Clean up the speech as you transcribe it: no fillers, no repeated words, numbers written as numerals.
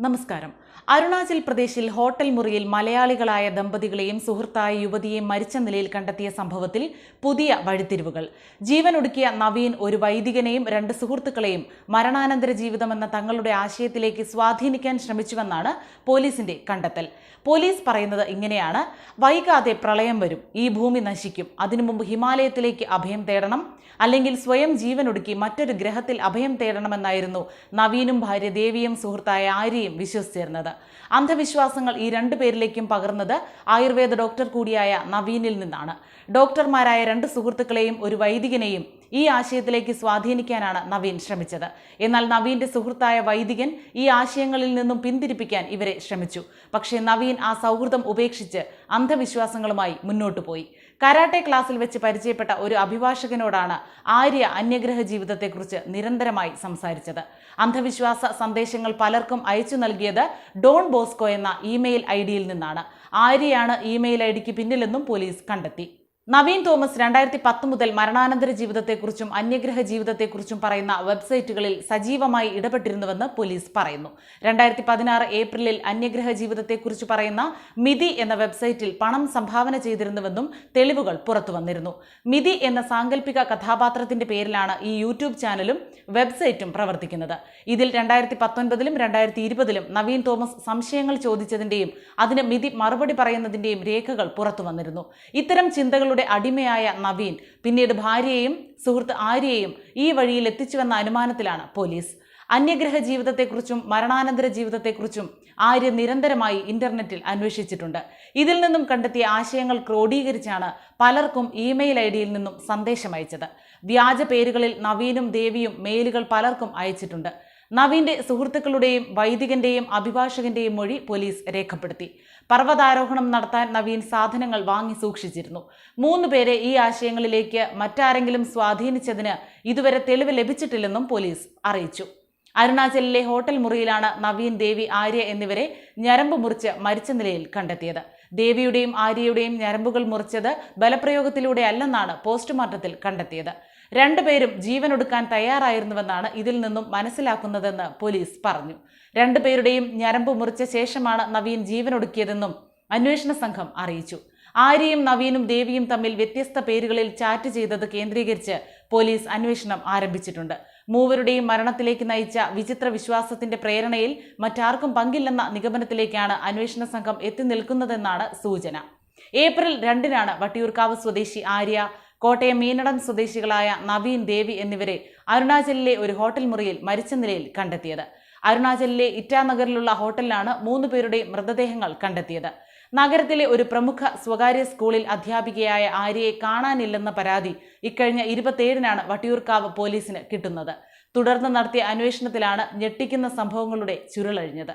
നമസ്കാരം. അരുണാചൽ പ്രദേശിൽ ഹോട്ടൽ മുറിയിൽ മലയാളികളായ ദമ്പതികളെയും സുഹൃത്തായ യുവതിയെയും മരിച്ച നിലയിൽ കണ്ടെത്തിയ സംഭവത്തിൽ പുതിയ വഴിത്തിരിവുകൾ. ജീവനൊടുക്കിയ നവീൻ ഒരു വൈദികനെയും 2 സുഹൃത്തുക്കളെയും മരണാനന്തര ജീവിതമെന്ന തങ്ങളുടെ ആശയത്തിലേക്ക് സ്വാധീനിക്കാൻ ശ്രമിച്ചുവെന്നാണ് പോലീസിന്റെ കണ്ടെത്തൽ. പോലീസ് പറയുന്നത് ഇങ്ങനെയാണ്: വൈകാതെ പ്രളയം വരും, ഈ ഭൂമി നശിക്കും, അതിനു മുമ്പ് ഹിമാലയത്തിലേക്ക് അഭയം തേടണം, അല്ലെങ്കിൽ സ്വയം ജീവനൊടുക്കി മറ്റൊരു ഗ്രഹത്തിൽ അഭയം തേടണമെന്നായിരുന്നു നവീനും ഭാര്യ ദേവിയും സുഹൃത്തായ ആര്യയും വിശ്വസിച്ചിരുന്നത്. അന്ധവിശ്വാസങ്ങൾ ഈ 2 പേരിലേക്കും പകർന്നത് ആയുർവേദ ഡോക്ടർ കൂടിയായ നവീനിൽ നിന്നാണ്. ഡോക്ടർമാരായ 2 സുഹൃത്തുക്കളെയും ഒരു വൈദികനെയും ഈ ആശയത്തിലേക്ക് സ്വാധീനിക്കാനാണ് നവീൻ ശ്രമിച്ചത്. എന്നാൽ നവീന്റെ സുഹൃത്തായ വൈദികൻ ഈ ആശയങ്ങളിൽ നിന്നും പിന്തിരിപ്പിക്കാൻ ഇവരെ ശ്രമിച്ചു. പക്ഷേ നവീൻ ആ സൗഹൃദം ഉപേക്ഷിച്ച് അന്ധവിശ്വാസങ്ങളുമായി മുന്നോട്ടു പോയി. കരാട്ടെ ക്ലാസ്സിൽ വെച്ച് പരിചയപ്പെട്ട ഒരു അഭിഭാഷകനോടാണ് ആര്യ അന്യഗ്രഹ ജീവിതത്തെക്കുറിച്ച് നിരന്തരമായി സംസാരിച്ചത്. അന്ധവിശ്വാസ സന്ദേശങ്ങൾ പലർക്കും അയച്ചു നൽകിയത് ഡോൺ ബോസ്കോ എന്ന ഇമെയിൽ ഐഡിയിൽ നിന്നാണ്. ആര്യയാണ് ഇമെയിൽ ഐഡിക്ക് പിന്നിലെന്നും പോലീസ് കണ്ടെത്തി. നവീൻ തോമസ് 2010 മുതൽ മരണാനന്തര ജീവിതത്തെക്കുറിച്ചും അന്യഗ്രഹ ജീവിതത്തെക്കുറിച്ചും പറയുന്ന വെബ്സൈറ്റുകളിൽ സജീവമായി ഇടപെട്ടിരുന്നുവെന്ന് പോലീസ് പറയുന്നു. 2016 ഏപ്രിലിൽ അന്യഗ്രഹ ജീവിതത്തെക്കുറിച്ച് പറയുന്ന മിതി എന്ന വെബ്സൈറ്റിൽ പണം സംഭാവന ചെയ്തിരുന്നുവെന്നും തെളിവുകൾ പുറത്തുവന്നിരുന്നു. മിതി എന്ന സാങ്കല്പിക കഥാപാത്രത്തിന്റെ പേരിലാണ് ഈ യൂട്യൂബ് ചാനലും വെബ്സൈറ്റും പ്രവർത്തിക്കുന്നത്. ഇതിൽ 2019ലും 2020ലും നവീൻ തോമസ് സംശയങ്ങൾ ചോദിച്ചതിന്റെയും അതിന് മിതി മറുപടി പറയുന്നതിന്റെയും രേഖകൾ പുറത്തുവന്നിരുന്നു. ഇത്തരം ചിന്തകളുടെ അടിമയായ നവീൻ പിന്നീട് ഭാര്യയെയും സുഹൃത്ത് ആര്യയെയും ഈ വഴിയിൽ എത്തിച്ചുവെന്ന അനുമാനത്തിലാണ് പോലീസ്. അന്യഗ്രഹ ജീവിതത്തെക്കുറിച്ചും മരണാനന്തര ജീവിതത്തെക്കുറിച്ചും ആര്യ നിരന്തരമായി ഇന്റർനെറ്റിൽ അന്വേഷിച്ചിട്ടുണ്ട്. ഇതിൽ നിന്നും കണ്ടെത്തിയ ആശയങ്ങൾ ക്രോഡീകരിച്ചാണ് പലർക്കും ഇമെയിൽ ഐഡിയിൽ നിന്നും സന്ദേശം അയച്ചത്. വ്യാജ പേരുകളിൽ നവീനും ദേവിയും മെയിലുകൾ പലർക്കും അയച്ചിട്ടുണ്ട്. നവീന്റെ സുഹൃത്തുക്കളുടെയും വൈദികന്റെയും അഭിഭാഷകന്റെയും മൊഴി പോലീസ് രേഖപ്പെടുത്തി. പർവ്വതാരോഹണം നടത്താൻ നവീൻ സാധനങ്ങൾ വാങ്ങി സൂക്ഷിച്ചിരുന്നു. 3 പേരെ ഈ ആശയങ്ങളിലേക്ക് മറ്റാരെങ്കിലും സ്വാധീനിച്ചതിന് ഇതുവരെ തെളിവ് ലഭിച്ചിട്ടില്ലെന്നും പോലീസ് അറിയിച്ചു. അരുണാചലിലെ ഹോട്ടൽ മുറിയിലാണ് നവീൻ, ദേവി, ആര്യ എന്നിവരെ ഞരമ്പ് മുറിച്ച് മരിച്ച നിലയിൽ കണ്ടെത്തിയത്. ദേവിയുടെയും ആര്യയുടെയും ഞരമ്പുകൾ മുറിച്ചത് ബലപ്രയോഗത്തിലൂടെ അല്ലെന്നാണ് പോസ്റ്റ്മോർട്ടത്തിൽ കണ്ടെത്തിയത്. 2 പേരും ജീവനൊടുക്കാൻ തയ്യാറായിരുന്നുവെന്നാണ് ഇതിൽ നിന്നും മനസ്സിലാക്കുന്നതെന്ന് പോലീസ് പറഞ്ഞു. 2 പേരുടെയും ഞരമ്പ് മുറിച്ച ശേഷമാണ് നവീൻ ജീവനൊടുക്കിയതെന്നും അന്വേഷണ സംഘം അറിയിച്ചു. ആര്യയും നവീനും ദേവിയും തമ്മിൽ വ്യത്യസ്ത പേരുകളിൽ ചാറ്റ് ചെയ്തത് കേന്ദ്രീകരിച്ച് പോലീസ് അന്വേഷണം ആരംഭിച്ചിട്ടുണ്ട്. മൂവരുടെയും മരണത്തിലേക്ക് നയിച്ച വിചിത്ര വിശ്വാസത്തിന്റെ പ്രേരണയിൽ മറ്റാർക്കും പങ്കില്ലെന്ന നിഗമനത്തിലേക്കാണ് അന്വേഷണ സംഘം എത്തി നിൽക്കുന്നതെന്നാണ് സൂചന. ഏപ്രിൽ 2-നാണ് വട്ടിയൂർക്കാവ് സ്വദേശി ആര്യ, കോട്ടയം മീനടം സ്വദേശികളായ നവീൻ, ദേവി എന്നിവരെ അരുണാചലിലെ ഒരു ഹോട്ടൽ മുറിയിൽ മരിച്ച നിലയിൽ കണ്ടെത്തിയത്. അരുണാചലിലെ ഇറ്റാനഗറിലുള്ള ഹോട്ടലിലാണ് 3 പേരുടെ മൃതദേഹങ്ങൾ കണ്ടെത്തിയത്. നഗരത്തിലെ ഒരു പ്രമുഖ സ്വകാര്യ സ്കൂളിൽ അധ്യാപികയായ ആര്യയെ കാണാനില്ലെന്ന പരാതി ഇക്കഴിഞ്ഞ 27-നാണ് വട്ടിയൂർക്കാവ് പോലീസിന് കിട്ടുന്നത്. തുടർന്ന് നടത്തിയ അന്വേഷണത്തിലാണ് ഞെട്ടിക്കുന്ന സംഭവങ്ങളുടെ ചുരുളഴിഞ്ഞത്.